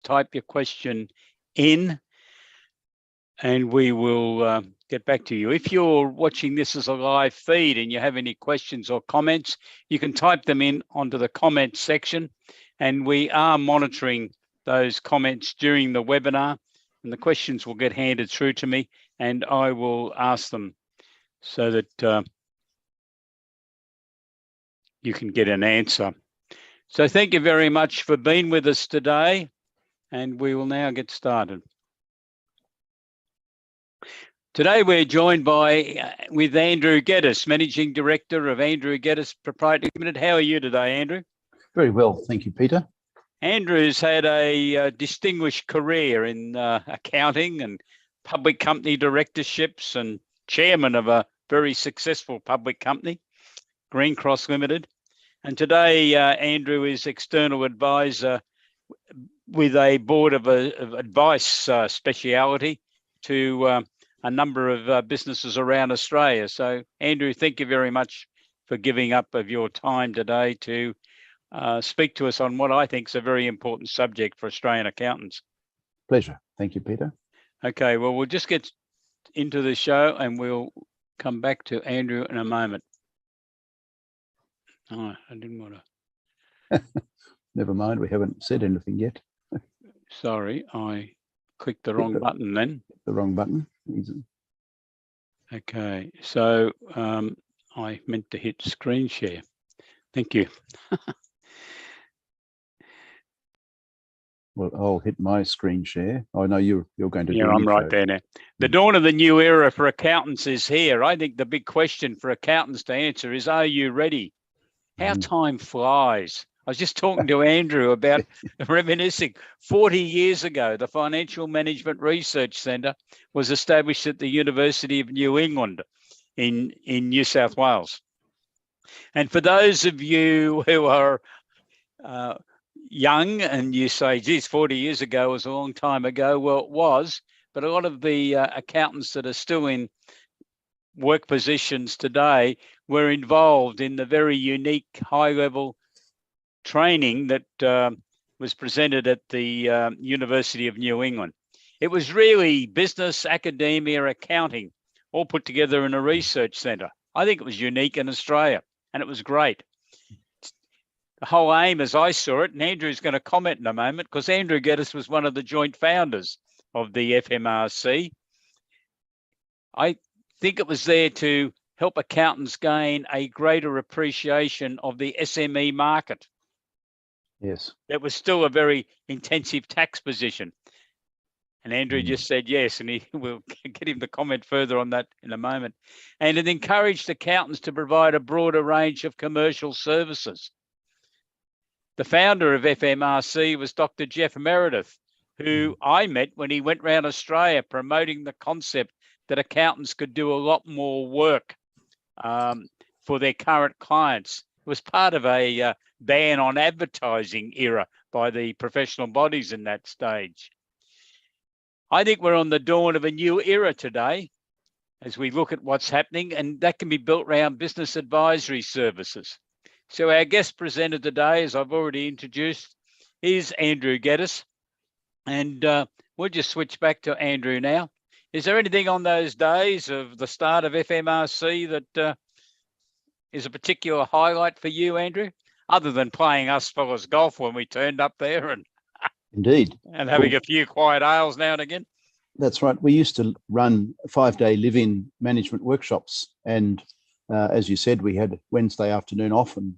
type your question in and we will get back to you. If you're watching this as a live feed and you have any questions or comments, you can type them in onto the comments section, and we are monitoring those comments during the webinar, and the questions will get handed through to me and I will ask them so that you can get an answer. So thank you very much for being with us today, and we will now get started. Today we're joined with Andrew Geddes, Managing Director of Andrew Geddes Proprietary Limited. How are you today, Andrew? Very well, thank you, Peter. Andrew's had a distinguished career in accounting and public company directorships, and chairman of a very successful public company, Green Cross Limited. And today, Andrew is external advisor with a board of advice speciality to a number of businesses around Australia. So, Andrew, thank you very much for giving up of your time today to speak to us on what I think is a very important subject for Australian accountants. Pleasure. Thank you, Peter. Okay, well, we'll just get into the show and we'll come back to Andrew in a moment. Oh, I didn't want to. Never mind, we haven't said anything yet. Sorry, I clicked the wrong button then. The wrong button. Okay, so I meant to hit screen share. Thank you. Well, I'll hit my screen share. I know you're going to. Yeah, I'm right there now. The dawn of the new era for accountants is here. I think the big question for accountants to answer is, are you ready? How time flies. I was just talking to Andrew about reminiscing. 40 years ago, the Financial Management Research Centre was established at the University of New England in New South Wales. And for those of you who are young and you say, geez, 40 years ago was a long time ago, well, it was, but a lot of the accountants that are still in work positions today were involved in the very unique high-level training that was presented at the University of New England. It was really business, academia, accounting, all put together in a research centre. I think it was unique in Australia, and it was great. The whole aim, as I saw it, and Andrew's going to comment in a moment, because Andrew Geddes was one of the joint founders of the FMRC. I think it was there to help accountants gain a greater appreciation of the SME market. Yes. That was still a very intensive tax position. And Andrew just said yes, and we'll get him to comment further on that in a moment. And it encouraged accountants to provide a broader range of commercial services. The founder of FMRC was Dr. Jeff Meredith, who I met when he went around Australia promoting the concept that accountants could do a lot more work for their current clients. It was part of a ban on advertising era by the professional bodies in that stage. I think we're on the dawn of a new era today as we look at what's happening, and that can be built around business advisory services. So our guest presenter today, as I've already introduced, is Andrew Geddes. And we'll just switch back to Andrew now. Is there anything on those days of the start of FMRC that is a particular highlight for you, Andrew, other than playing us fellas golf when we turned up there and indeed, and having a few quiet ales now and again? That's right. We used to run 5-day live-in management workshops, and as you said, we had Wednesday afternoon off, and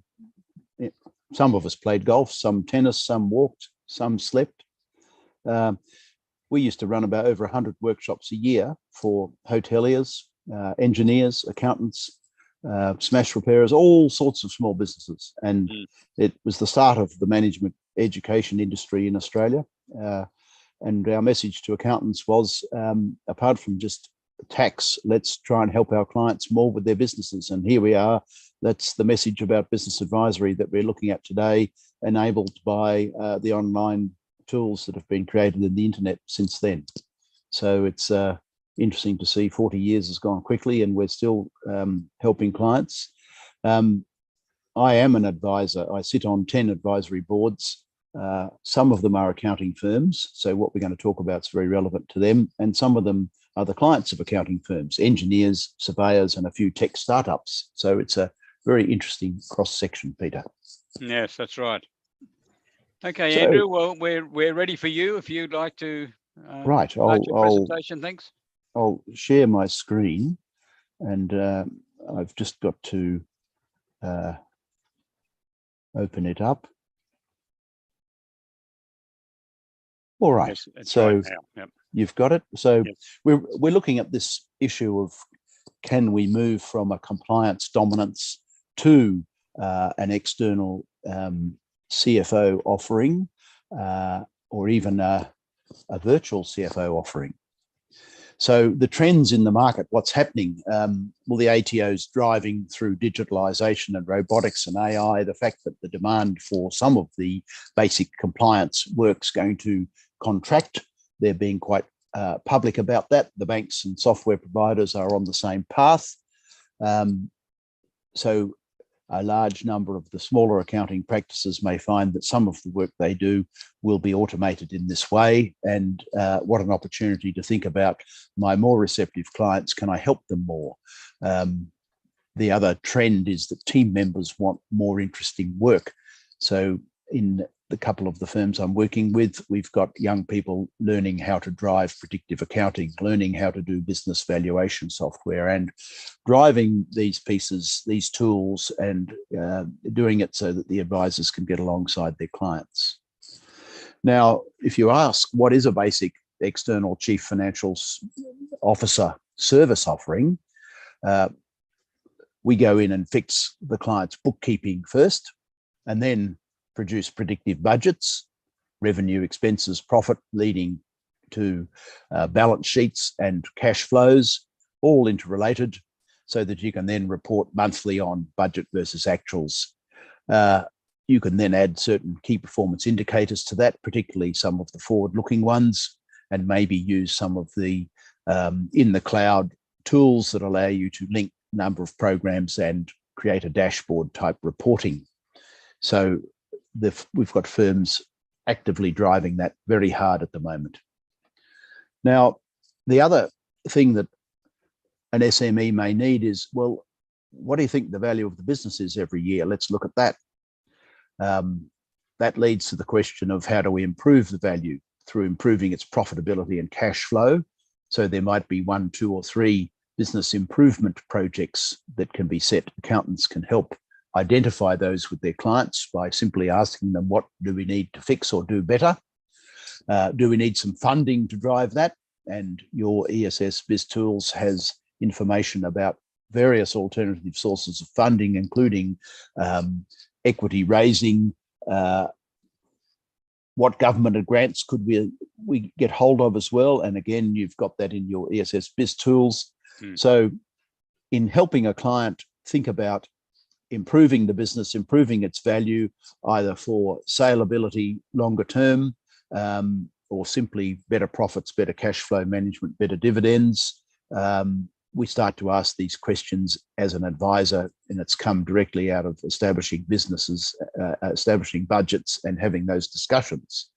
some of us played golf, some tennis, some walked, some slept. We used to run about over 100 workshops a year for hoteliers, engineers, accountants, smash repairers, all sorts of small businesses. And it was the start of the management education industry in Australia. And our message to accountants was, apart from just tax, let's try and help our clients more with their businesses. And here we are. That's the message about business advisory that we're looking at today, enabled by the online tools that have been created in the internet since then. So it's interesting to see 40 years has gone quickly and we're still helping clients. I am an advisor. I sit on 10 advisory boards Some of them are accounting firms, so what we're going to talk about is very relevant to them, and some of them are the clients of accounting firms, engineers, surveyors, and a few tech startups. So it's a very interesting cross-section, Peter. Yes, that's right. Okay, So, Andrew, well, we're ready for you if you'd like to right, start your presentation. Thanks. I'll share my screen, and I've just got to open it up. All right, Yes, so right now. Yep. You've got it. So Yep. we're looking at this issue of, can we move from a compliance dominance to an external CFO offering, or even a virtual CFO offering? So the trends in the market, what's happening? Well, the ATO's driving through digitalisation and robotics and AI, the fact that the demand for some of the basic compliance work's going to contract. They're being quite public about that. The banks and software providers are on the same path. So a large number of the smaller accounting practices may find that some of the work they do will be automated in this way. And what an opportunity to think about, my more receptive clients, can I help them more? The other trend is that team members want more interesting work. So in the couple of the firms I'm working with, we've got young people learning how to drive predictive accounting, learning how to do business valuation software, and driving these pieces, these tools, and doing it so that the advisors can get alongside their clients. Now, if you ask what is a basic external chief financial officer service offering, we go in and fix the client's bookkeeping first, and then produce predictive budgets, revenue, expenses, profit, leading to balance sheets and cash flows, all interrelated, so that you can then report monthly on budget versus actuals. You can then add certain key performance indicators to that, particularly some of the forward-looking ones, and maybe use some of the in the cloud tools that allow you to link number of programs and create a dashboard type reporting. So we've got firms actively driving that very hard at the moment. Now, the other thing that an SME may need is, well, what do you think the value of the business is every year? Let's look at that. That leads to the question of, how do we improve the value? Through improving its profitability and cash flow. So there might be 1, 2, or 3 business improvement projects that can be set. Accountants can help identify those with their clients by simply asking them, what do we need to fix or do better? Do we need some funding to drive that? And your ESS BIZTOOLS has information about various alternative sources of funding, including equity raising, what government grants could we get hold of as well. And again, you've got that in your ESS BIZTOOLS. So in helping a client think about improving the business, improving its value, either for saleability longer term, or simply better profits, better cash flow management, better dividends, we start to ask these questions as an advisor, and it's come directly out of establishing businesses, establishing budgets, and having those discussions.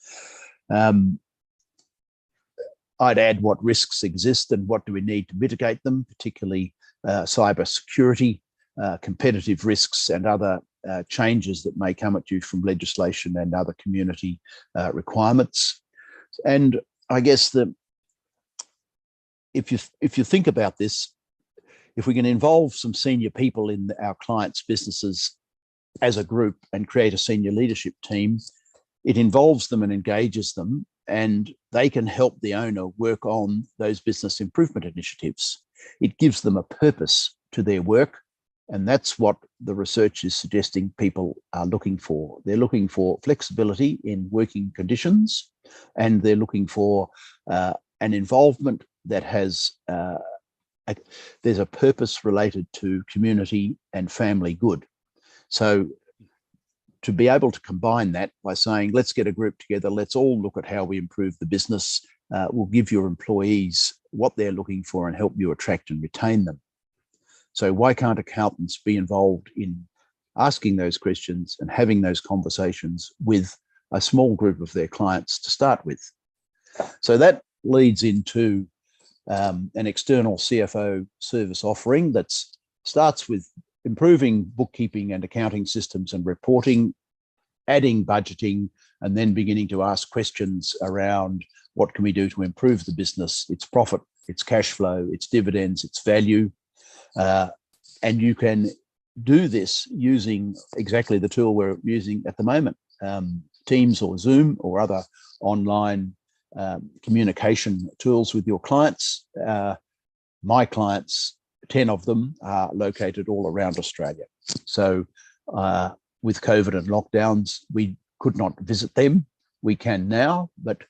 I'd add what risks exist and what do we need to mitigate them, particularly cyber security, competitive risks, and other changes that may come at you from legislation and other community requirements. And I guess that if you think about this, if we can involve some senior people in our clients' businesses as a group and create a senior leadership team, it involves them and engages them, and they can help the owner work on those business improvement initiatives. It gives them a purpose to their work, and that's what the research is suggesting people are looking for. They're looking for flexibility in working conditions, and they're looking for an involvement that has there's a purpose related to community and family good. So to be able to combine that by saying, let's get a group together, let's all look at how we improve the business, will give your employees what they're looking for and help you attract and retain them. So why can't accountants be involved in asking those questions and having those conversations with a small group of their clients to start with. So that leads into an external CFO service offering that starts with improving bookkeeping and accounting systems and reporting, adding budgeting, and then beginning to ask questions around what can we do to improve the business, its profit, its cash flow, its dividends, its value. And you can do this using exactly the tool we're using at the moment, Teams or Zoom or other online communication tools with your clients. My clients, 10 of them, are located all around Australia. So with COVID and lockdowns, we could not visit them. We can now, but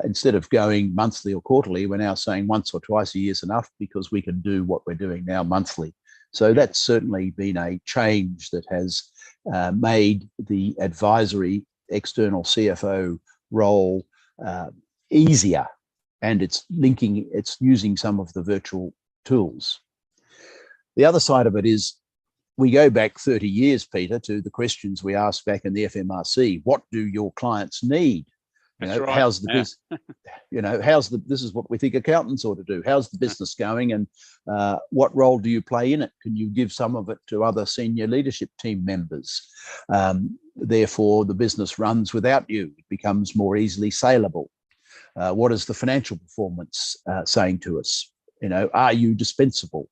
instead of going monthly or quarterly, we're now saying once or twice a year is enough, because we can do what we're doing now monthly. So that's certainly been a change that has made the advisory external CFO role easier, and it's using some of the virtual tools. The other side of it is we go back 30 years, Peter, to the questions we asked back in the FMRC. What do your clients need? Right. How's the business? This is what we think accountants ought to do. How's the business going, and what role do you play in it? Can you give some of it to other senior leadership team members? Therefore, the business runs without you. It becomes more easily saleable. What is the financial performance saying to us? Are you dispensable?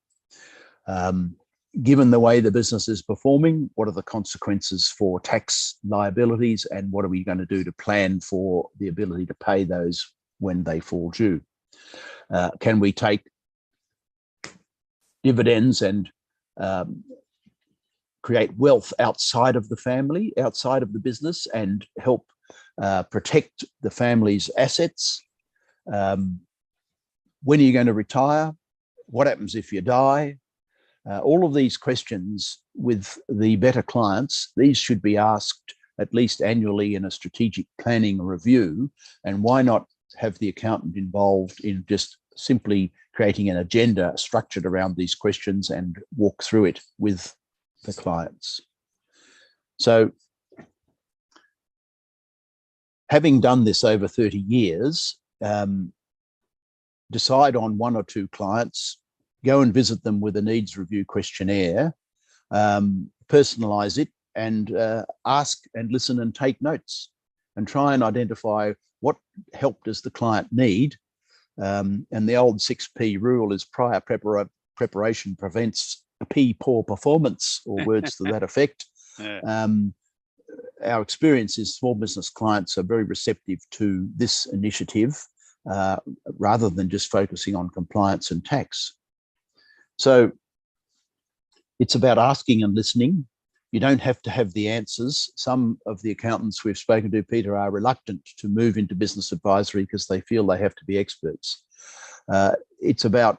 Given the way the business is performing, what are the consequences for tax liabilities, and what are we going to do to plan for the ability to pay those when they fall due? Can we take dividends and create wealth outside of the family, outside of the business, and help protect the family's assets? When are you going to retire? What happens if you die? All of these questions with the better clients, these should be asked at least annually in a strategic planning review. And why not have the accountant involved in just simply creating an agenda structured around these questions and walk through it with the clients? So having done this over 30 years, decide on one or two clients, go and visit them with a needs review questionnaire, personalize it, and ask and listen and take notes, and try and identify what help does the client need. And the old 6P rule is prior preparation prevents poor performance, or words to that effect. Yeah. Our experience is small business clients are very receptive to this initiative, rather than just focusing on compliance and tax. So it's about asking and listening. You don't have to have the answers. Some of the accountants we've spoken to, Peter, are reluctant to move into business advisory because they feel they have to be experts. It's about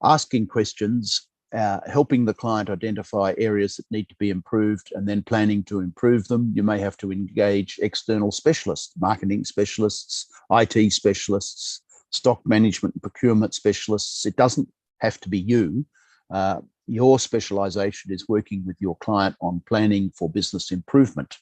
asking questions, helping the client identify areas that need to be improved, and then planning to improve them. You may have to engage external specialists, marketing specialists, IT specialists, stock management and procurement specialists. It doesn't have to be you. Your specialization is working with your client on planning for business improvement.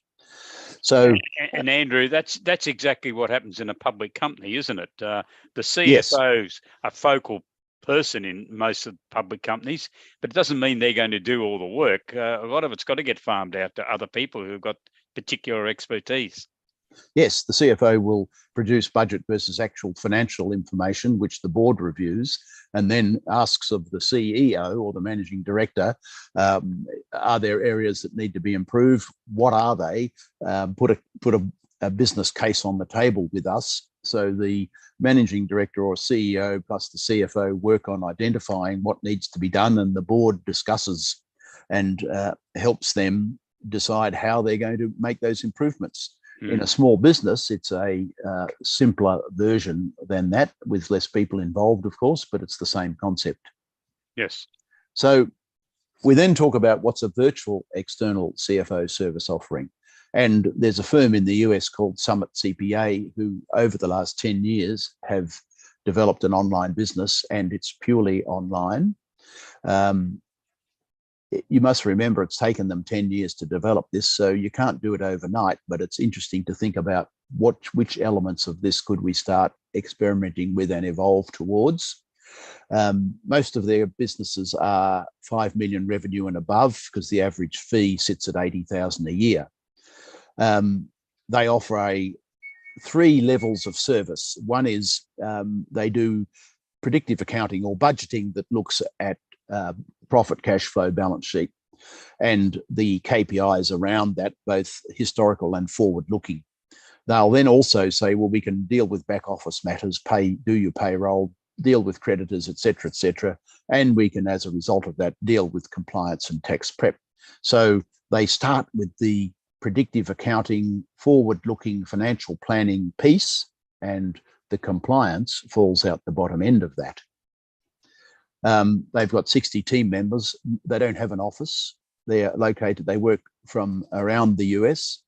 So, and Andrew, that's exactly what happens in a public company, isn't it? The CFOs yes. are focal person in most of public companies, but it doesn't mean they're going to do all the work. A lot of it's got to get farmed out to other people who've got particular expertise. Yes, the CFO will produce budget versus actual financial information, which the board reviews, and then asks of the CEO or the managing director, are there areas that need to be improved? What are they? Put a business case on the table with us. So the managing director or CEO plus the CFO work on identifying what needs to be done, and the board discusses and helps them decide how they're going to make those improvements. In a small business, it's a simpler version than that, with less people involved, of course, but it's the same concept. Yes. So we then talk about what's a virtual external CFO service offering. And there's a firm in the US called Summit CPA who, over the last 10 years, have developed an online business, and it's purely online. you must remember it's taken them 10 years to develop this, so you can't do it overnight, but it's interesting to think about which elements of this could we start experimenting with and evolve towards. Most of their businesses are 5 million revenue and above, because the average fee sits at 80,000 a year. They offer 3 levels of service. One is they do predictive accounting or budgeting that looks at profit, cash flow, balance sheet, and the KPIs around that, both historical and forward looking. They'll then also say, well, we can deal with back office matters, do your payroll, deal with creditors, etc., and we can, as a result of that, deal with compliance and tax prep. So they start with the predictive accounting, forward looking financial planning piece, and the compliance falls out the bottom end of that. They've got 60 team members. They don't have an office. They work from around the US.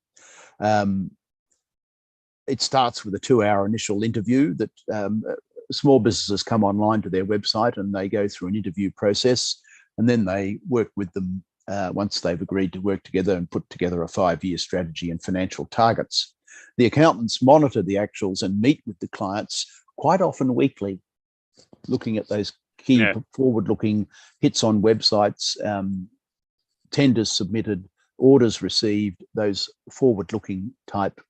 It starts with a 2-hour initial interview that small businesses come online to their website and they go through an interview process, and then they work with them once they've agreed to work together and put together a 5-year strategy and financial targets. The accountants monitor the actuals and meet with the clients quite often weekly, looking at those key forward-looking hits on websites, tenders submitted, orders received, those forward-looking type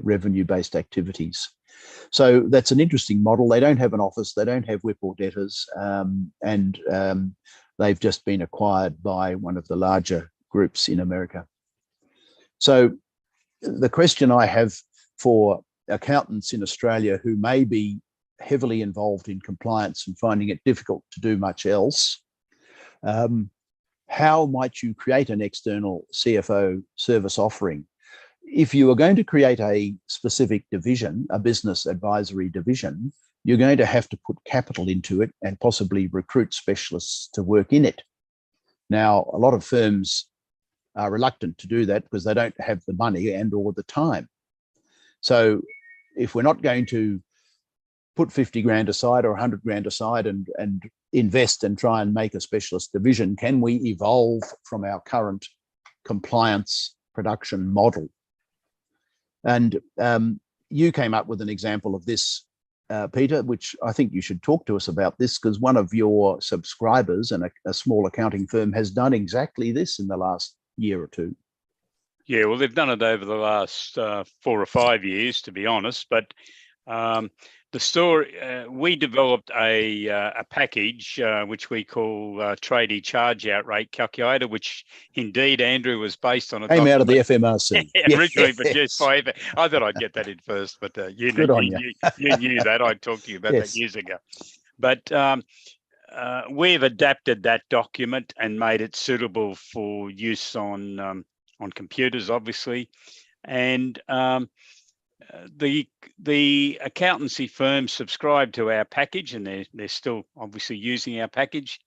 revenue-based activities. So that's an interesting model. They don't have an office, they don't have whip or debtors, and they've just been acquired by one of the larger groups in America. So the question I have for accountants in Australia who may be heavily involved in compliance and finding it difficult to do much else, how might you create an external CFO service offering? If you are going to create a specific division, a business advisory division, you're going to have to put capital into it and possibly recruit specialists to work in it. Now, a lot of firms are reluctant to do that because they don't have the money and or the time. So if we're not going to put 50 grand aside or 100 grand aside and invest and try and make a specialist division, can we evolve from our current compliance production model? And you came up with an example of this, Peter, which I think you should talk to us about this, because one of your subscribers and a small accounting firm has done exactly this in the last year or two. Yeah, well, they've done it over the last 4 or 5 years, to be honest. But the story, we developed a package which we call tradie charge out rate calculator, which indeed, Andrew, was based on a came out of the FMRC. Originally produced by. I thought I'd get that in first, but you knew that. I talked to you about that years ago. But we've adapted that document and made it suitable for use on computers, obviously, and the accountancy firms subscribe to our package, and they're still obviously using our package.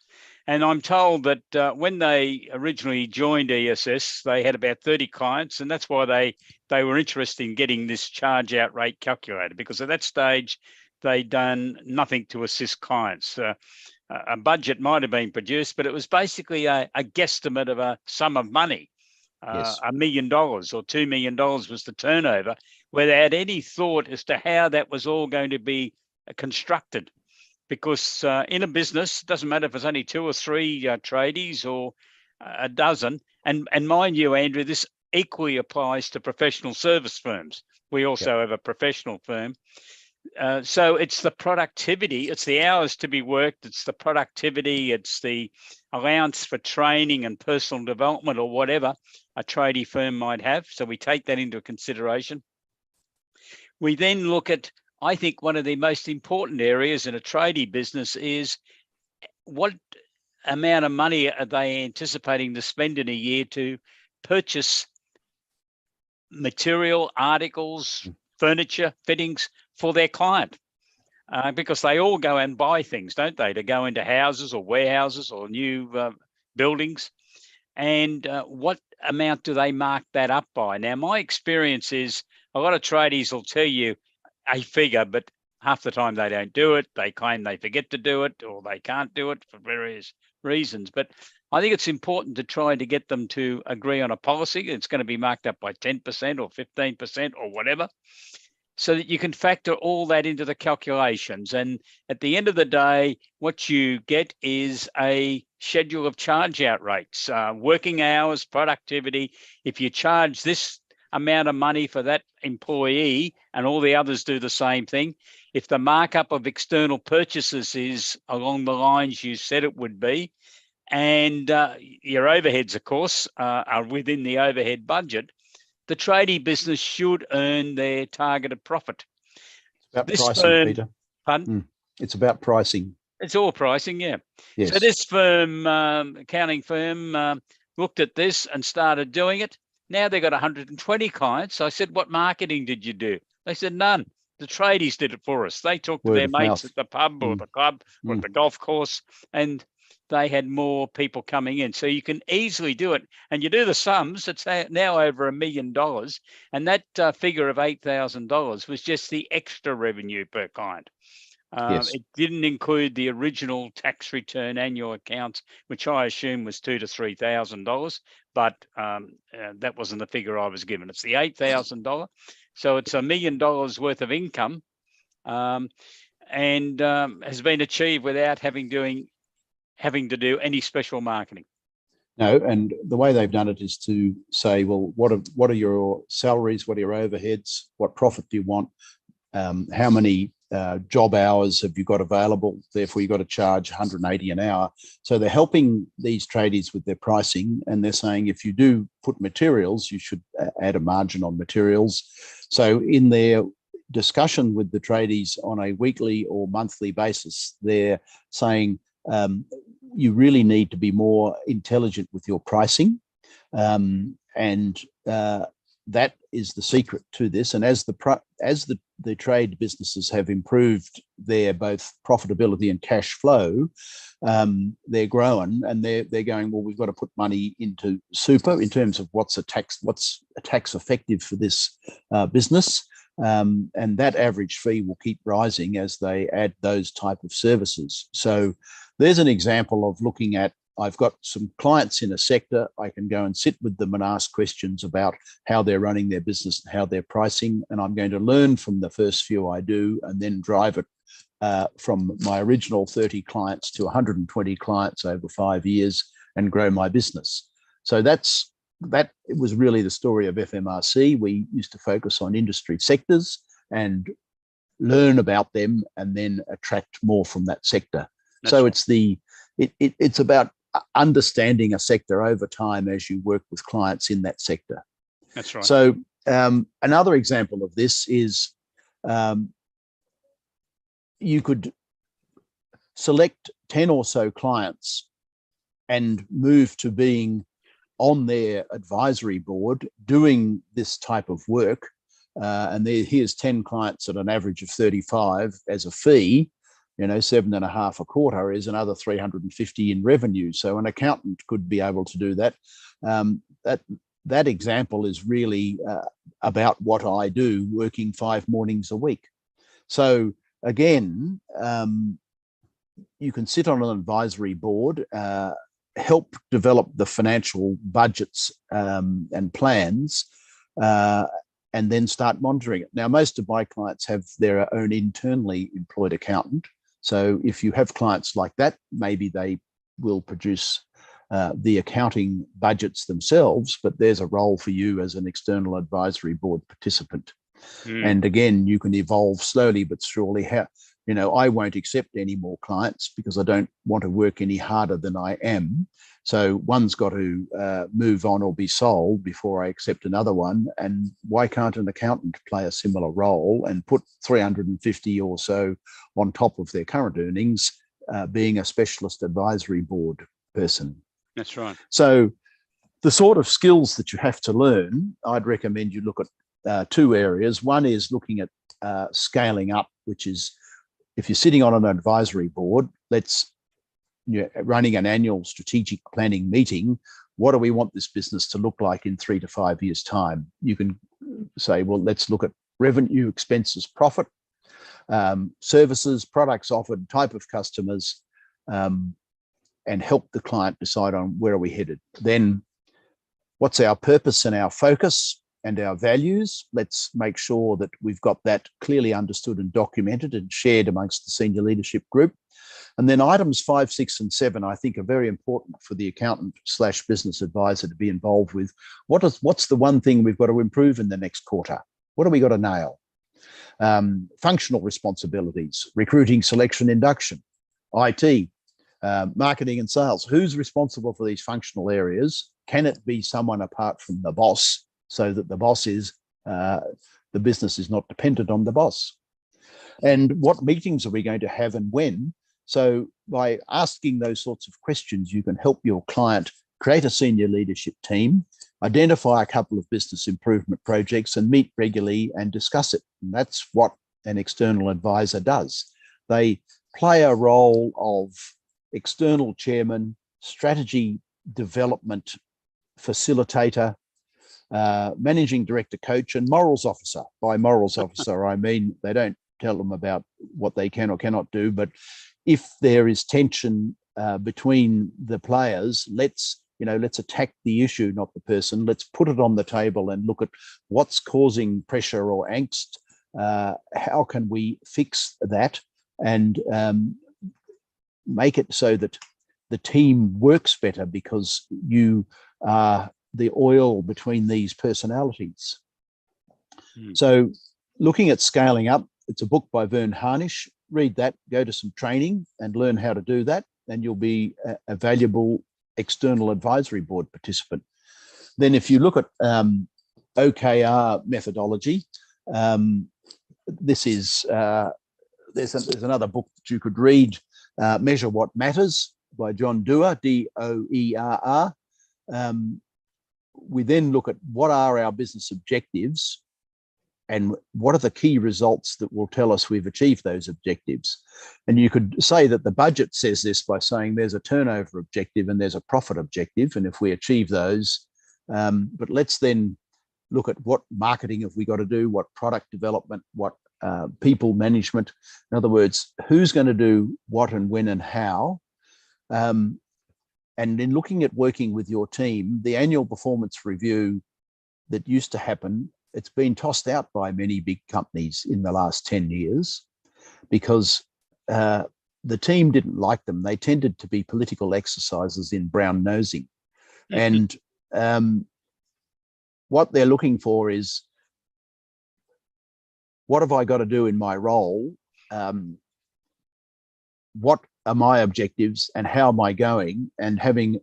And I'm told that when they originally joined ESS, they had about 30 clients, and that's why they were interested in getting this charge out rate calculator, because at that stage they'd done nothing to assist clients. A budget might have been produced, but it was basically a guesstimate of a sum of money. $1 million or $2 million was the turnover, where they had any thought as to how that was all going to be constructed. Because in a business, it doesn't matter if it's only 2 or 3 tradies or a dozen. And mind you, Andrew, this equally applies to professional service firms. We also have a professional firm. So it's the productivity, it's the hours to be worked, it's the productivity, it's the allowance for training and personal development or whatever a tradie firm might have. So we take that into consideration. We then look at, I think one of the most important areas in a tradie business is what amount of money are they anticipating to spend in a year to purchase material, articles, furniture, fittings for their client, because they all go and buy things, don't they, to go into houses or warehouses or new buildings. And what amount do they mark that up by? Now, my experience is a lot of tradies will tell you a figure, but half the time they don't do it. They claim they forget to do it or they can't do it for various reasons. But I think it's important to try to get them to agree on a policy. It's going to be marked up by 10% or 15% or whatever, so that you can factor all that into the calculations. And at the end of the day, what you get is a schedule of charge out rates, working hours, productivity. If you charge this amount of money for that employee and all the others do the same thing, if the markup of external purchases is along the lines you said it would be, and your overheads, of course, are within the overhead budget, the tradie business should earn their targeted profit. About This pricing, firm, Peter. pardon? It's about pricing. It's all pricing, yeah. Yes. So this firm, accounting firm, looked at this and started doing it. Now they've got 120 clients. So I said, what marketing did you do? They said, none. The tradies did it for us. They talked to Word their of mates mouth. at the pub or the club or at the golf course, and they had more people coming in. So you can easily do it. And you do the sums, it's now over $1 million. And that figure of $8,000 was just the extra revenue per client. Yes. It didn't include the original tax return annual accounts, which I assume was $2,000 to $3,000, but that wasn't the figure I was given. It's the $8,000. So it's $1 million worth of income, and has been achieved without having to do any special marketing. No, and the way they've done it is to say, well, what are your salaries? What are your overheads? What profit do you want? How many job hours have you got available? Therefore, you've got to charge 180 an hour. So they're helping these tradies with their pricing, and they're saying if you do put materials, you should add a margin on materials. So in their discussion with the tradies on a weekly or monthly basis, they're saying you really need to be more intelligent with your pricing, and that is the secret to this. And as the trade businesses have improved their both profitability and cash flow, they're growing, and they're going, well, we've got to put money into super in terms of what's tax effective for this business. And that average fee will keep rising as they add those type of services. So there's an example of looking at, I've got some clients in a sector, I can go and sit with them and ask questions about how they're running their business and how they're pricing. And I'm going to learn from the first few I do, and then drive it from my original 30 clients to 120 clients over 5 years and grow my business. So that was really the story of FMRC. We used to focus on industry sectors and learn about them and then attract more from that sector. That's so right. It's about understanding a sector over time as you work with clients in that sector. That's right. So another example of this is you could select 10 or so clients and move to being on their advisory board doing this type of work. And here's 10 clients at an average of 35 as a fee. 7.5 a quarter is another 350 in revenue. So an accountant could be able to do that. That example is really about what I do, working 5 mornings a week. So again, you can sit on an advisory board, help develop the financial budgets and plans, and then start monitoring it. Now, most of my clients have their own internally employed accountant. So if you have clients like that, maybe they will produce the accounting budgets themselves, but there's a role for you as an external advisory board participant. And again, you can evolve slowly but surely. I won't accept any more clients because I don't want to work any harder than I am. So one's got to move on or be sold before I accept another one. And why can't an accountant play a similar role and put 350 or so on top of their current earnings, being a specialist advisory board person? That's right. So the sort of skills that you have to learn, I'd recommend you look at 2 areas. One is looking at scaling up, which is if you're sitting on an advisory board, running an annual strategic planning meeting, what do we want this business to look like in 3 to 5 years' time? You can say, well, let's look at revenue, expenses, profit, services, products offered, type of customers, and help the client decide on where are we headed. Then what's our purpose and our focus and our values? Let's make sure that we've got that clearly understood and documented and shared amongst the senior leadership group. And then items 5, 6, and 7, I think, are very important for the accountant/business advisor to be involved with. What's the one thing we've got to improve in the next quarter? What have we got to nail? Functional responsibilities, recruiting, selection, induction, IT, marketing and sales. Who's responsible for these functional areas? Can it be someone apart from the boss, so that the boss is, the business is not dependent on the boss? And what meetings are we going to have and when? So by asking those sorts of questions, you can help your client create a senior leadership team, identify a couple of business improvement projects, and meet regularly and discuss it. And that's what an external advisor does. They play a role of external chairman, strategy development facilitator, managing director, coach, and morals officer. By morals officer, I mean they don't tell them about what they can or cannot do, but if there is tension between the players, let's attack the issue, not the person. Let's put it on the table and look at what's causing pressure or angst. How can we fix that and make it so that the team works better, because you are the oil between these personalities. So looking at scaling up, it's a book by Vern Harnish. Read that, go to some training and learn how to do that, and you'll be a valuable external advisory board participant. Then if you look at OKR methodology, this is, there's another book that you could read, Measure What Matters by John Doerr, D-O-E-R-R. We then look at what are our business objectives and what are the key results that will tell us we've achieved those objectives. And you could say that the budget says this by saying there's a turnover objective and there's a profit objective, and if we achieve those, but let's then look at what marketing have we got to do, what product development, what people management. In other words, who's going to do what and when and how. And in looking at working with your team, the annual performance review that used to happen, it's been tossed out by many big companies in the last 10 years because the team didn't like them. They tended to be political exercises in brown nosing. And what they're looking for is, what have I got to do in my role? What are my objectives and how am I going? And having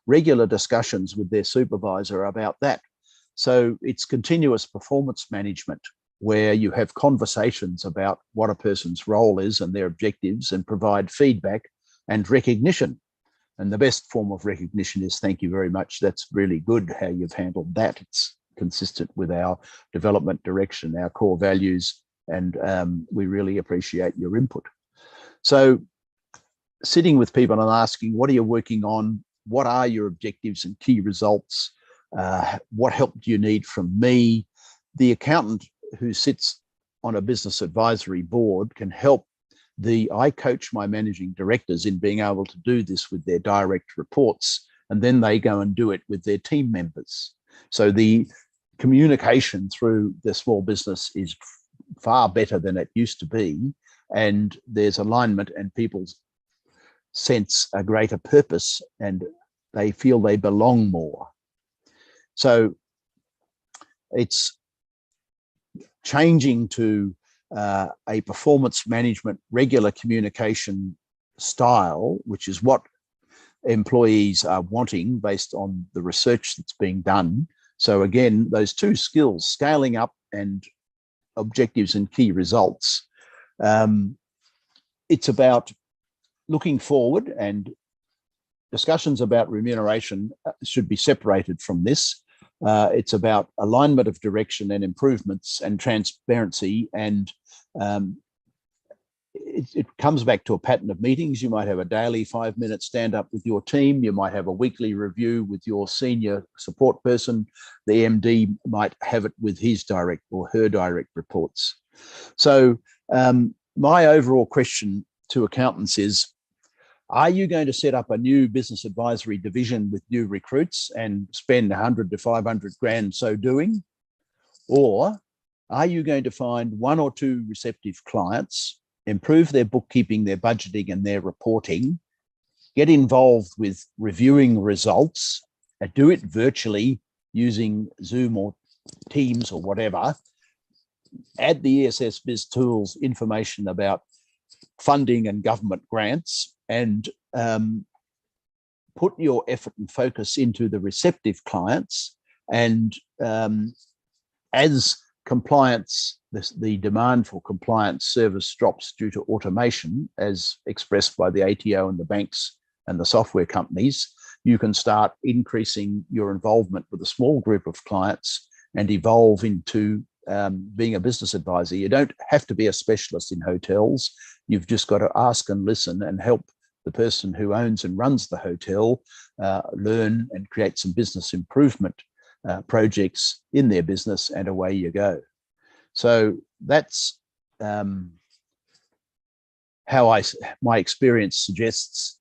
regular discussions with their supervisor about that. So it's continuous performance management, where you have conversations about what a person's role is and their objectives, and provide feedback and recognition. And the best form of recognition is thank you very much. That's really good how you've handled that. It's consistent with our development direction, our core values, and we really appreciate your input. So sitting with people and asking, what are you working on? What are your objectives and key results? What help do you need from me? The accountant who sits on a business advisory board can help I coach my managing directors in being able to do this with their direct reports, and then they go and do it with their team members. So the communication through the small business is far better than it used to be, and there's alignment and people sense a greater purpose and they feel they belong more. So it's changing to a performance management, regular communication style, which is what employees are wanting based on the research that's being done. So again, those two skills, scaling up and objectives and key results, it's about looking forward, and discussions about remuneration should be separated from this. It's about alignment of direction and improvements and transparency. And it comes back to a pattern of meetings. You might have a daily 5-minute stand up with your team. You might have a weekly review with your senior support person. The MD might have it with his direct or her direct reports. So my overall question to accountants is, Are you going to set up a new business advisory division with new recruits and spend 100 to 500 grand so doing? Or are you going to find one or two receptive clients, improve their bookkeeping, their budgeting, and their reporting, get involved with reviewing results, and do it virtually using Zoom or Teams or whatever, add the ESS BIZTOOLS information about funding and government grants, and put your effort and focus into the receptive clients. And as compliance, the demand for compliance service drops due to automation, as expressed by the ATO and the banks and the software companies, you can start increasing your involvement with a small group of clients and evolve into being a business advisor. You don't have to be a specialist in hotels. You've just got to ask and listen and help the person who owns and runs the hotel learn and create some business improvement projects in their business, and away you go. So that's how my experience suggests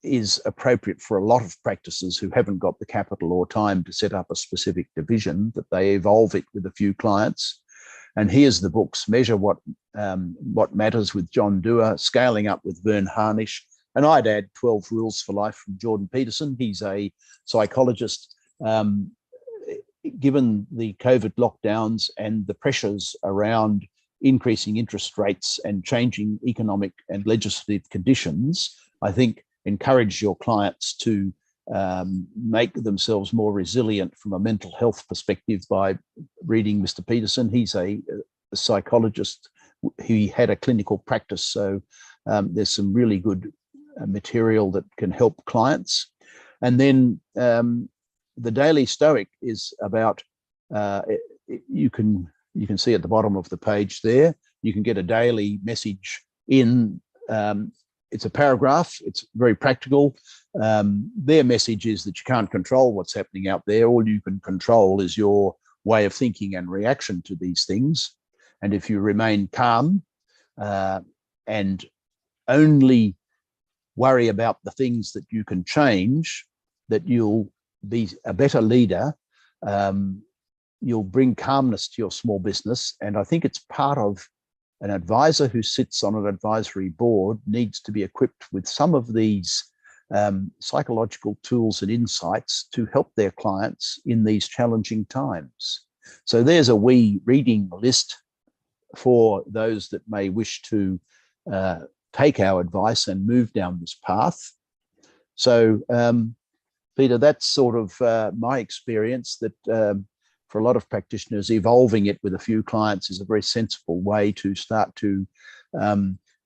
is appropriate for a lot of practices who haven't got the capital or time to set up a specific division, that they evolve it with a few clients. And here's the books: Measure What Matters with John Dewar, Scaling Up with Vern Harnish. And I'd add 12 Rules for Life from Jordan Peterson. He's a psychologist. Given the COVID lockdowns and the pressures around increasing interest rates and changing economic and legislative conditions, I think encourage your clients to make themselves more resilient from a mental health perspective by reading Mr. Peterson. He's a psychologist. He had a clinical practice, so there's some really good material that can help clients. And then the Daily Stoic is about, you can see at the bottom of the page there, you can get a daily message in. It's a paragraph. It's very practical. Their message is that you can't control what's happening out there. All you can control is your way of thinking and reaction to these things. And if you remain calm and only worry about the things that you can change, that you'll be a better leader. You'll bring calmness to your small business. And I think it's part of an advisor who sits on an advisory board needs to be equipped with some of these psychological tools and insights to help their clients in these challenging times. So there's a wee reading list for those that may wish to take our advice and move down this path. So Peter, that's sort of my experience, that for a lot of practitioners, evolving it with a few clients is a very sensible way to start to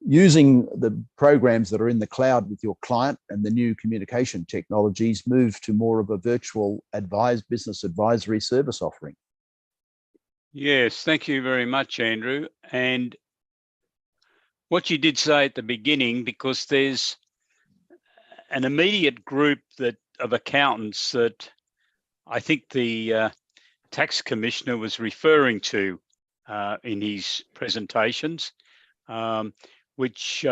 using the programs that are in the cloud with your client and the new communication technologies, move to more of a virtual business advisory service offering. Yes, thank you very much, Andrew. And what you did say at the beginning, because there's an immediate group of accountants that I think the tax commissioner was referring to in his presentations, which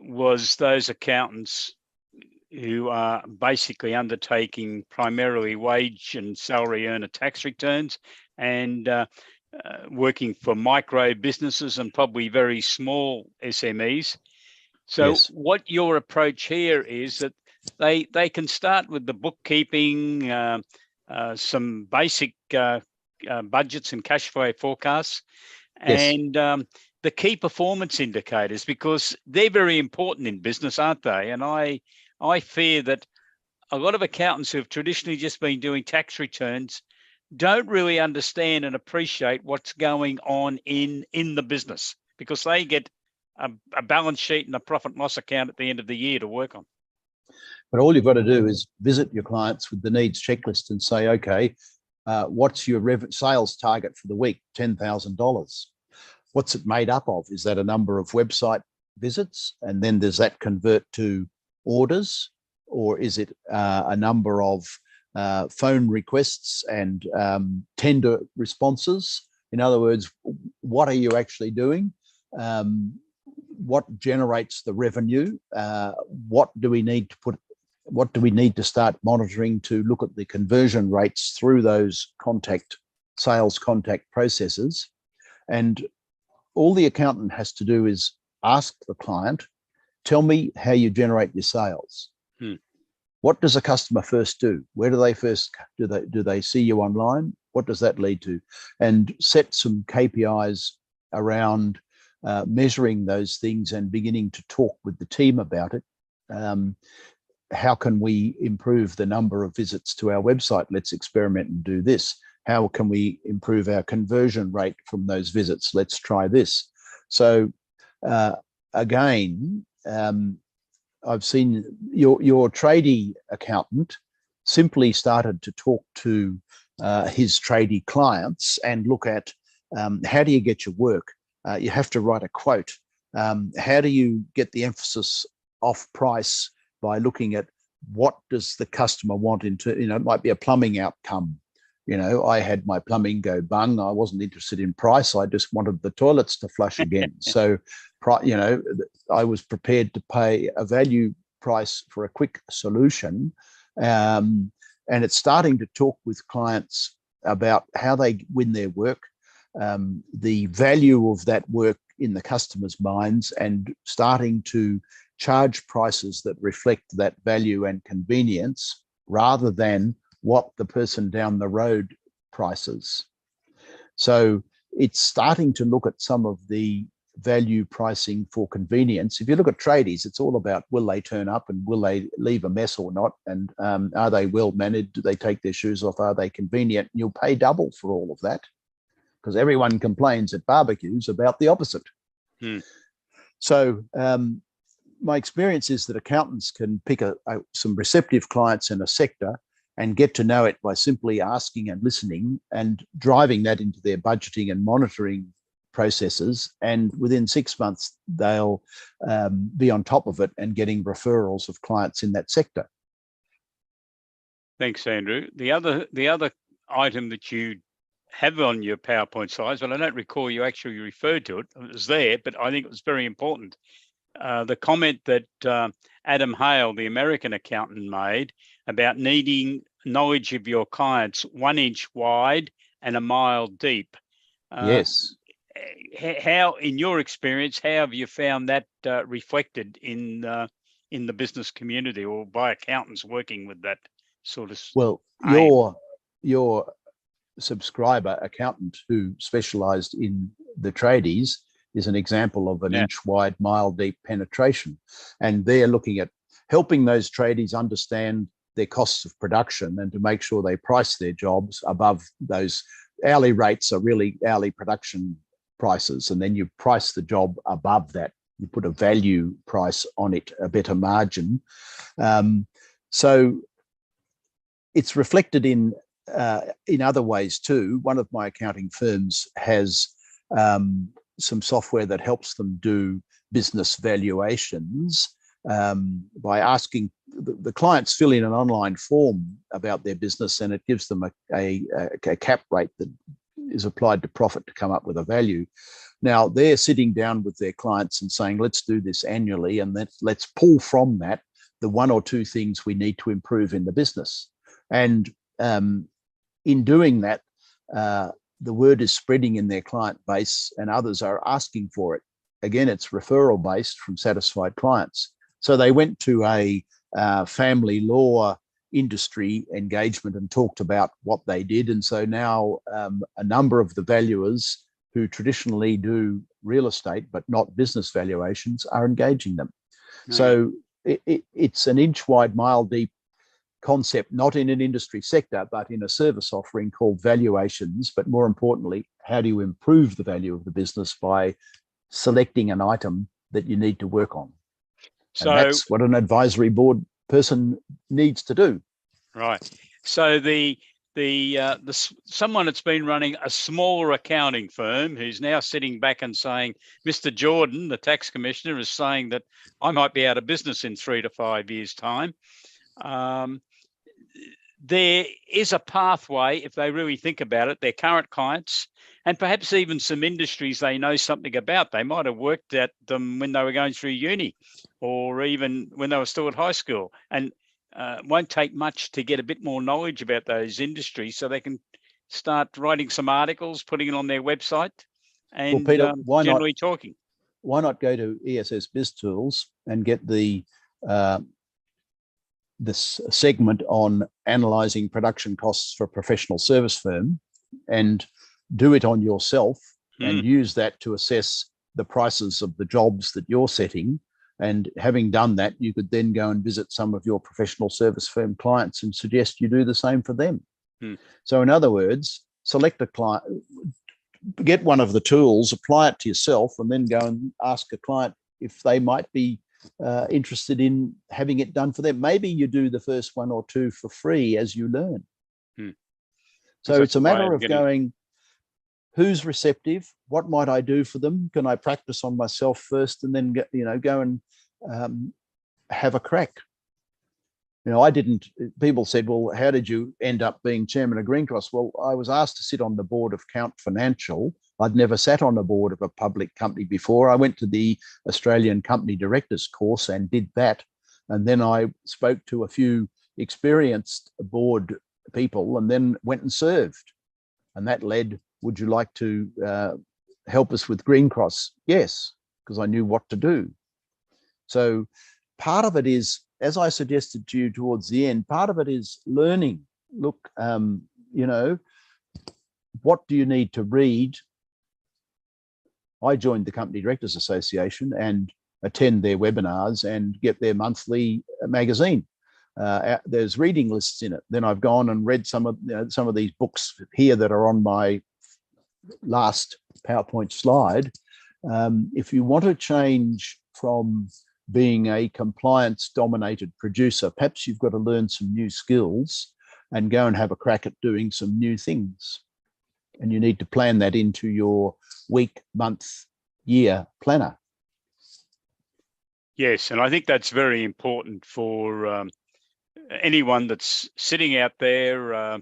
was those accountants who are basically undertaking primarily wage and salary earner tax returns and working for micro businesses and probably very small SMEs. So yes, what your approach here is that they can start with the bookkeeping, some basic budgets and cash flow forecasts, yes, and the key performance indicators, because they're very important in business, aren't they? And I fear that a lot of accountants who have traditionally just been doing tax returns don't really understand and appreciate what's going on in the business, because they get a balance sheet and a profit and loss account at the end of the year to work on. But all you've got to do is visit your clients with the needs checklist and say, okay, what's your sales target for the week? $10,000. What's it made up of? Is that a number of website visits? And then does that convert to orders? Or is it a number of phone requests and tender responses? In other words, what are you actually doing? what generates the revenue, what do we need to start monitoring to look at the conversion rates through those sales contact processes. And all the accountant has to do is ask the client, tell me how you generate your sales. What does a customer first do? Where do they first, do they see you online? What does that lead to? And set some KPIs around measuring those things and beginning to talk with the team about it. How can we improve the number of visits to our website? Let's experiment and do this. How can we improve our conversion rate from those visits? Let's try this. So again, I've seen your tradie accountant simply started to talk to his tradie clients and look at how do you get your work? You have to write a quote. How do you get the emphasis off price by looking at what does the customer want into, it might be a plumbing outcome. I had my plumbing go bung. I wasn't interested in price. I just wanted the toilets to flush again. So, I was prepared to pay a value price for a quick solution. And it's starting to talk with clients about how they win their work, the value of that work in the customer's minds, and starting to charge prices that reflect that value and convenience rather than what the person down the road prices. So it's starting to look at some of the value pricing for convenience. If you look at tradies, it's all about will they turn up and will they leave a mess or not? And are they well mannered? Do they take their shoes off? Are they convenient? You'll pay double for all of that because everyone complains at barbecues about the opposite. So my experience is that accountants can pick some receptive clients in a sector and get to know it by simply asking and listening and driving that into their budgeting and monitoring processes. And within 6 months, they'll be on top of it and getting referrals of clients in that sector. Thanks, Andrew. The other item that you have on your PowerPoint slides, but I don't recall you actually referred to it. It was there, but I think it was very important. The comment that Adam Hale, the American accountant, made about needing knowledge of your clients 1 inch wide and a mile deep. Yes. How, in your experience, how have you found that reflected in the business community or by accountants working with that sort of? Well, your subscriber accountant who specialised in the tradies is an example of an inch wide, mile deep penetration. And they're looking at helping those tradies understand their costs of production and to make sure they price their jobs above those. Hourly rates are really hourly production prices. And then you price the job above that. You put a value price on it, a better margin. So it's reflected in other ways too. One of my accounting firms has some software that helps them do business valuations by asking the clients fill in an online form about their business, and it gives them a cap rate that is applied to profit to come up with a value. Now they're sitting down with their clients and saying, let's do this annually, and let's pull from that the 1 or 2 things we need to improve in the business. And in doing that, the word is spreading in their client base and others are asking for it. Again, it's referral based from satisfied clients. So they went to a family law industry engagement and talked about what they did. And so now a number of the valuers who traditionally do real estate but not business valuations are engaging them. So it's an inch wide, mile deep concept, not in an industry sector, but in a service offering called valuations. But more importantly, how do you improve the value of the business by selecting an item that you need to work on? So and that's what an advisory board person needs to do. Right. So the someone that's been running a smaller accounting firm who's now sitting back and saying, Mr. Jordan, the tax commissioner, is saying that I might be out of business in 3 to 5 years' time. there is a pathway, if they really think about it, their current clients, and perhaps even some industries they know something about. They might have worked at them when they were going through uni, or even when they were still at high school, and won't take much to get a bit more knowledge about those industries, so they can start writing some articles, putting it on their website, and Well, Peter, generally talking. Why not go to ESS BizTools and get this segment on analysing production costs for a professional service firm, and do it on yourself and use that to assess the prices of the jobs that you're setting. And having done that, you could then go and visit some of your professional service firm clients and suggest you do the same for them. So in other words, select a client, get one of the tools, apply it to yourself, and then go and ask a client if they might be interested in having it done for them. Maybe you do the first one or two for free as you learn. So it's a matter of going, who's receptive? What might I do for them? Can I practice on myself first and then go and have a crack? I didn't. People said, well, how did you end up being chairman of Green Cross? Well, I was asked to sit on the board of Count Financial. I'd never sat on the board of a public company before. I went to the Australian Company Directors course and did that. And then I spoke to a few experienced board people and then went and served. And that led, would you like to help us with Green Cross? Yes, because I knew what to do. So part of it is, as I suggested to you towards the end, part of it is learning. Look, what do you need to read? I joined the Company Directors Association and attend their webinars and get their monthly magazine. There's reading lists in it. Then I've gone and read some of these books here that are on my last PowerPoint slide. If you want to change from being a compliance-dominated producer, perhaps you've got to learn some new skills and go and have a crack at doing some new things. And you need to plan that into your week, month, year planner. Yes, and I think that's very important for anyone that's sitting out there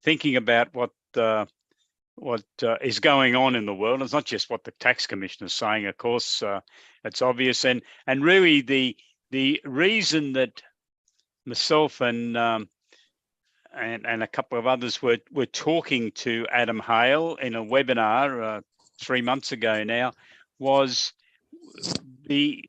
thinking about what is going on in the world. It's not just what the tax commissioner is saying, of course. It's obvious, and really the reason that myself and a couple of others were talking to Adam Hale in a webinar 3 months ago now was the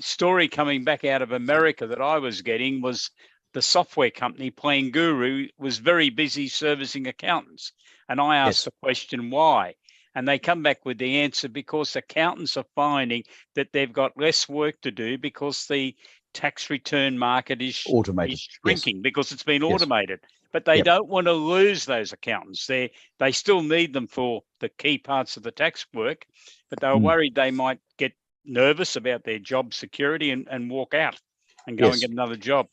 story coming back out of America that I was getting was the software company Plan Guru was very busy servicing accountants. And I asked the question, why? And they come back with the answer, because accountants are finding that they've got less work to do because the tax return market is shrinking because it's been automated. But they don't want to lose those accountants. They still need them for the key parts of the tax work, but they were worried they might get nervous about their job security and walk out and go and get another job.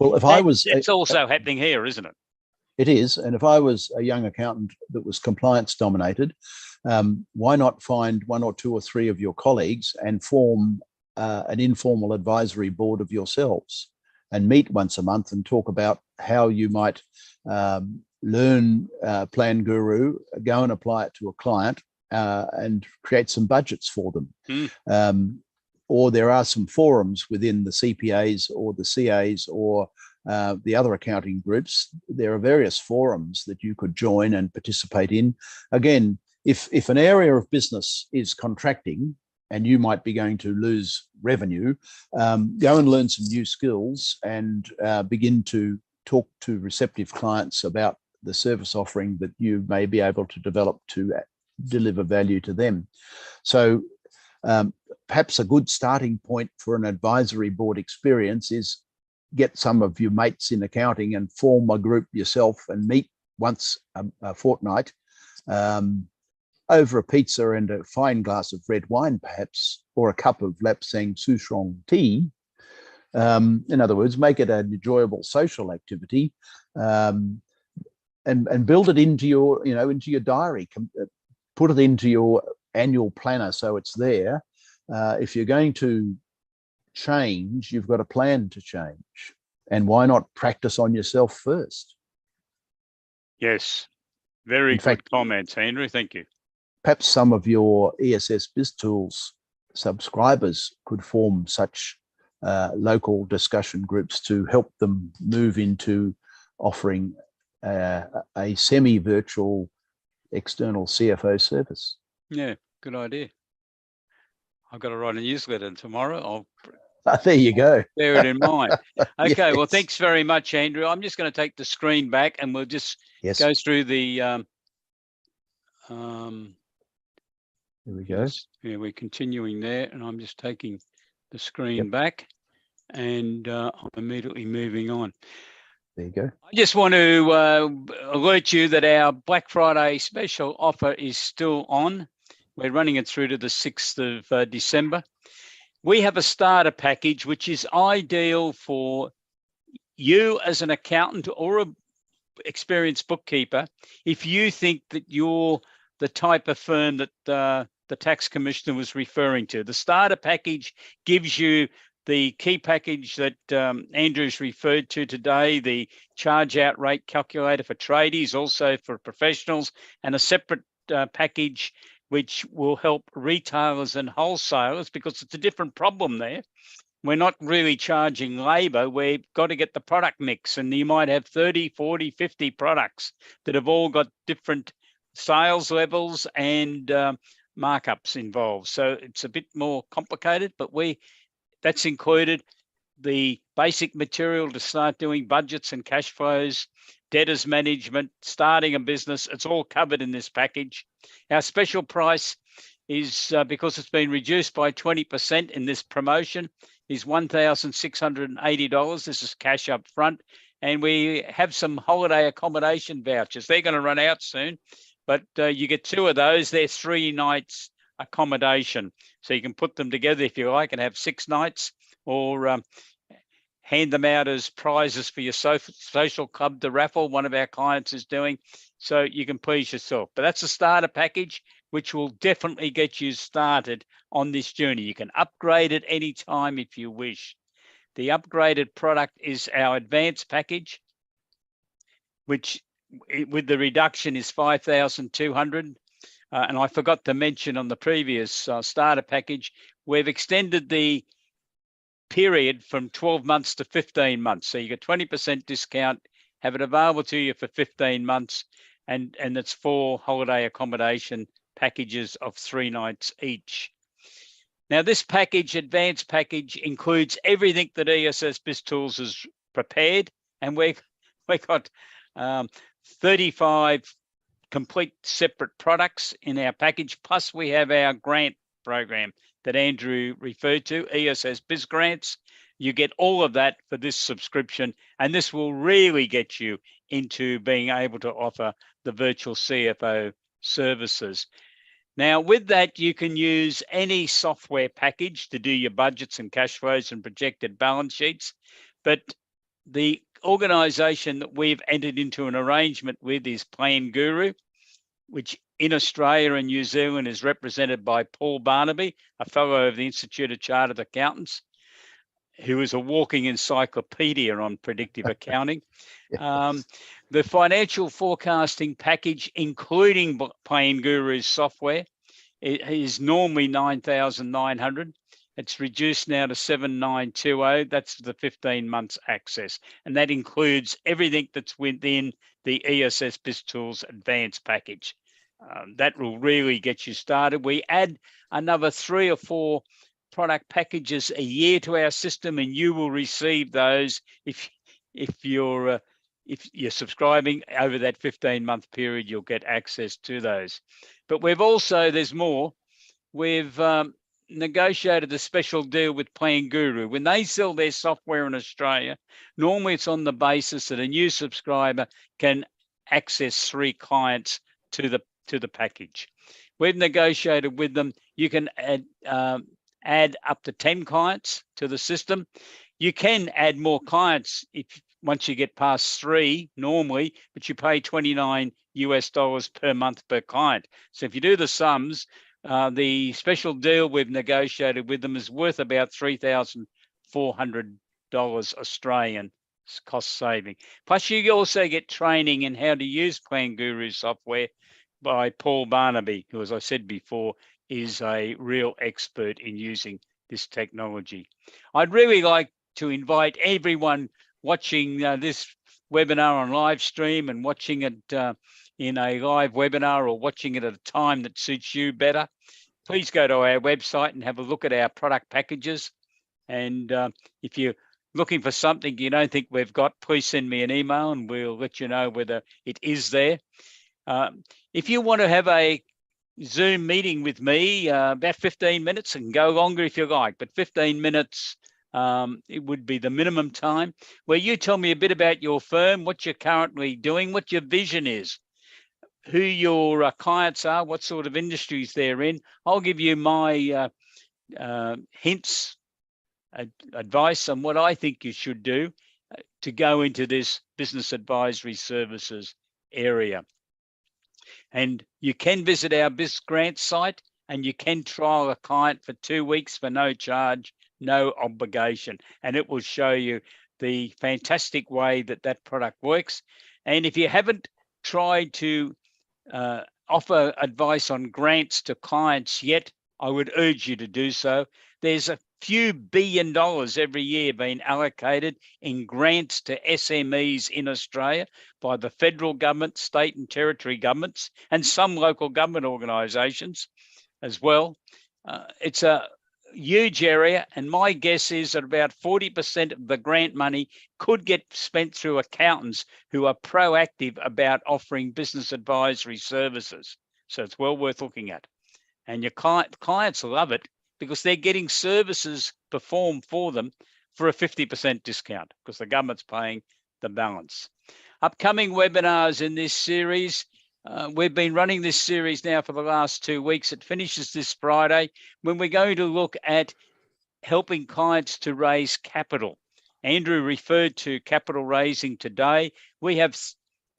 Well, it's also happening here, isn't it? It is. And if I was a young accountant that was compliance dominated, why not find one or two or three of your colleagues and form an informal advisory board of yourselves and meet once a month and talk about how you might learn Plan Guru, go and apply it to a client and create some budgets for them. Or there are some forums within the CPAs or the CAs or the other accounting groups. There are various forums that you could join and participate in. Again, if an area of business is contracting and you might be going to lose revenue, go and learn some new skills and begin to talk to receptive clients about the service offering that you may be able to develop to deliver value to them. So perhaps a good starting point for an advisory board experience is get some of your mates in accounting and form a group yourself and meet once a fortnight over a pizza and a fine glass of red wine, perhaps, or a cup of Lapsang Souchong tea. In other words, make it an enjoyable social activity and build it into your, into your diary. Put it into your annual planner so it's there. If you're going to change, you've got a plan to change. And why not practice on yourself first? Yes. Very In good fact, comments, Andrew. Thank you. perhaps some of your ESS BizTools subscribers could form such local discussion groups to help them move into offering a semi-virtual external CFO service. Yeah, good idea. I've got to write a newsletter tomorrow. There you go. Bear it in mind. Okay, well, Yes. thanks very much, Andrew. I'm just going to take the screen back and we'll just Yes. go through the There we go. yeah, we're continuing there, and I'm just taking the screen Yep. back, and I'm immediately moving on. There you go. I just want to alert you that our Black Friday special offer is still on. We're running it through to the 6th of December. We have a starter package, which is ideal for you as an accountant or an experienced bookkeeper. If you think that you're the type of firm that the tax commissioner was referring to, the starter package gives you the key package that Andrew's referred to today, the charge out rate calculator for tradies, also for professionals, and a separate package which will help retailers and wholesalers, because it's a different problem there. We're not really charging labor. We've got to get the product mix, and you might have 30, 40, 50 products that have all got different sales levels and markups involved. So it's a bit more complicated, but that's included the basic material to start doing budgets and cash flows, debtors management, starting a business. It's all covered in this package. Our special price is, because it's been reduced by 20% in this promotion, is $1,680. This is cash up front. And we have some holiday accommodation vouchers. They're going to run out soon, but you get 2 of those. They're 3 nights accommodation. So you can put them together if you like and have 6 nights, or hand them out as prizes for your social club, the raffle one of our clients is doing. So you can please yourself. But that's a starter package, which will definitely get you started on this journey. You can upgrade at any time if you wish. The upgraded product is our advanced package, which with the reduction is 5,200. And I forgot to mention on the previous starter package, we've extended the period from 12 months to 15 months. So you get 20% discount, have it available to you for 15 months, and it's 4 holiday accommodation packages of 3 nights each. Now, this package, advanced package, includes everything that ESS BizTools has prepared, and we got 35 complete separate products in our package, plus we have our grant program that Andrew referred to, ESS Biz Grants. You get all of that for this subscription, and this will really get you into being able to offer the virtual CFO services. Now, with that, you can use any software package to do your budgets and cash flows and projected balance sheets. But the organization that we've entered into an arrangement with is Plan Guru, which in Australia and New Zealand is represented by Paul Barnaby, a fellow of the Institute of Chartered Accountants, who is a walking encyclopedia on predictive accounting. The financial forecasting package, including Plan Guru's software, is normally 9,900. It's reduced now to 7,920. That's the 15 months access. And that includes everything that's within the ESS BizTools advanced package. That will really get you started. We add another 3 or 4 product packages a year to our system, and you will receive those if you're subscribing over that 15-month period. You'll get access to those. But we've also, there's more. We've negotiated a special deal with Plan Guru. When they sell their software in Australia, normally it's on the basis that a new subscriber can access 3 clients to the package. We've negotiated with them. You can add up to 10 clients to the system. You can add more clients once you get past 3 normally, but you pay $29 per month per client. So if you do the sums, the special deal we've negotiated with them is worth about $3,400 Australian cost saving. Plus, you also get training in how to use Plan Guru software by Paul Barnaby, who, as I said before, is a real expert in using this technology. I'd really like to invite everyone watching this webinar on live stream and watching it in a live webinar or watching it at a time that suits you better. Please go to our website and have a look at our product packages. And if you're looking for something you don't think we've got, please send me an email and we'll let you know whether it is there. If you want to have a Zoom meeting with me, about 15 minutes, and go longer if you like, but 15 minutes, it would be the minimum time, where you tell me a bit about your firm, what you're currently doing, what your vision is, who your clients are, what sort of industries they're in. I'll give you my hints, advice on what I think you should do to go into this business advisory services area. And you can visit our BizGrant site and you can trial a client for 2 weeks for no charge, no obligation, and it will show you the fantastic way that that product works. And if you haven't tried to offer advice on grants to clients yet, I would urge you to do so. There's a few $1 billion every year being allocated in grants to SMEs in Australia by the federal government, state and territory governments, and some local government organisations as well. It's a huge area, and my guess is that about 40% of the grant money could get spent through accountants who are proactive about offering business advisory services. So it's well worth looking at. And your clients love it because they're getting services performed for them for a 50% discount because the government's paying the balance. Upcoming webinars in this series. We've been running this series now for the last 2 weeks. It finishes this Friday when we're going to look at helping clients to raise capital. Andrew referred to capital raising today. We have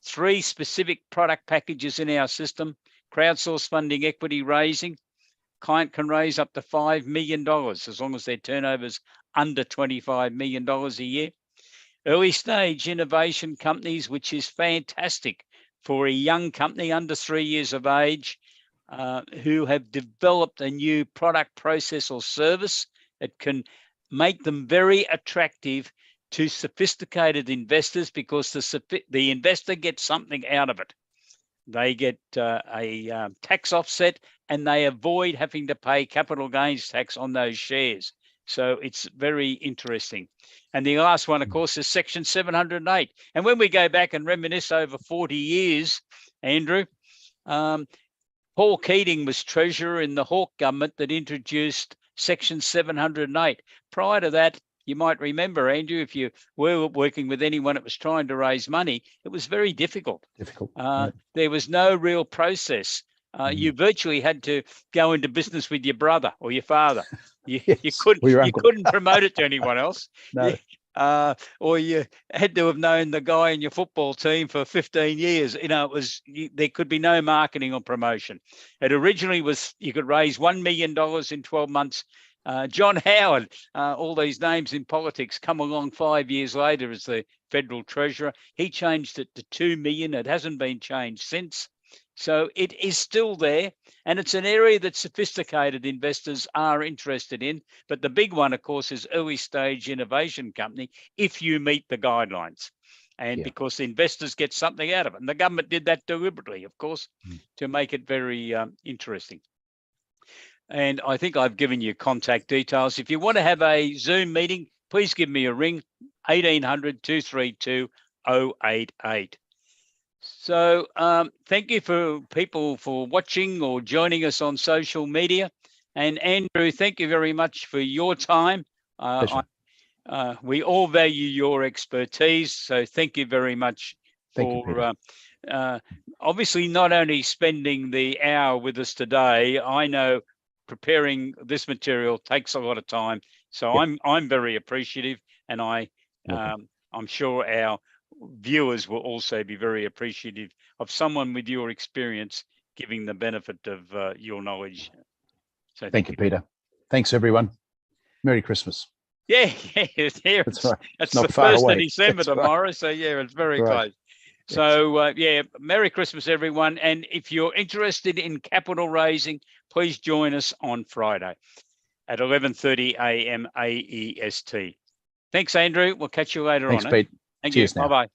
3 specific product packages in our system: crowdsource funding, equity raising. Client can raise up to $5 million as long as their turnover's under $25 million a year. Early stage innovation companies, which is fantastic for a young company under 3 years of age who have developed a new product, process or service that can make them very attractive to sophisticated investors because the investor gets something out of it. They get a tax offset and they avoid having to pay capital gains tax on those shares. So it's very interesting. And the last one, of course, is Section 708. And when we go back and reminisce over 40 years, Andrew, Paul Keating was treasurer in the Hawke government that introduced Section 708. Prior to that, you might remember, Andrew, if you were working with anyone that was trying to raise money, it was very difficult. Right. There was no real process. You virtually had to go into business with your brother or your father. You couldn't promote it to anyone else. No. Or you had to have known the guy in your football team for 15 years. There could be no marketing or promotion. It originally was you could raise $1 million in 12 months. John Howard, all these names in politics, come along 5 years later as the federal treasurer. He changed it to 2 million. It hasn't been changed since. So it is still there, and it's an area that sophisticated investors are interested in. But the big one, of course, is early stage innovation company, if you meet the guidelines. And because the investors get something out of it. And the government did that deliberately, of course, to make it very interesting. And I think I've given you contact details. If you want to have a Zoom meeting, please give me a ring, 1800 232 088. So thank you for people for watching or joining us on social media. And Andrew, thank you very much for your time. We all value your expertise. So thank you very much for obviously not only spending the hour with us today. I know preparing this material takes a lot of time. So I'm very appreciative, and I'm sure our viewers will also be very appreciative of someone with your experience giving the benefit of your knowledge. So thank you, Peter. Thanks, everyone. Merry Christmas. Yeah, yeah. That's right. It's not the far 1st of away. December That's right. tomorrow. So yeah, it's very Right. close. So yeah, Merry Christmas, everyone. And if you're interested in capital raising, please join us on Friday at 11:30 a.m. AEST. Thanks, Andrew. We'll catch you later Thanks, on. Pete. Thank Cheers you. now. Bye-bye.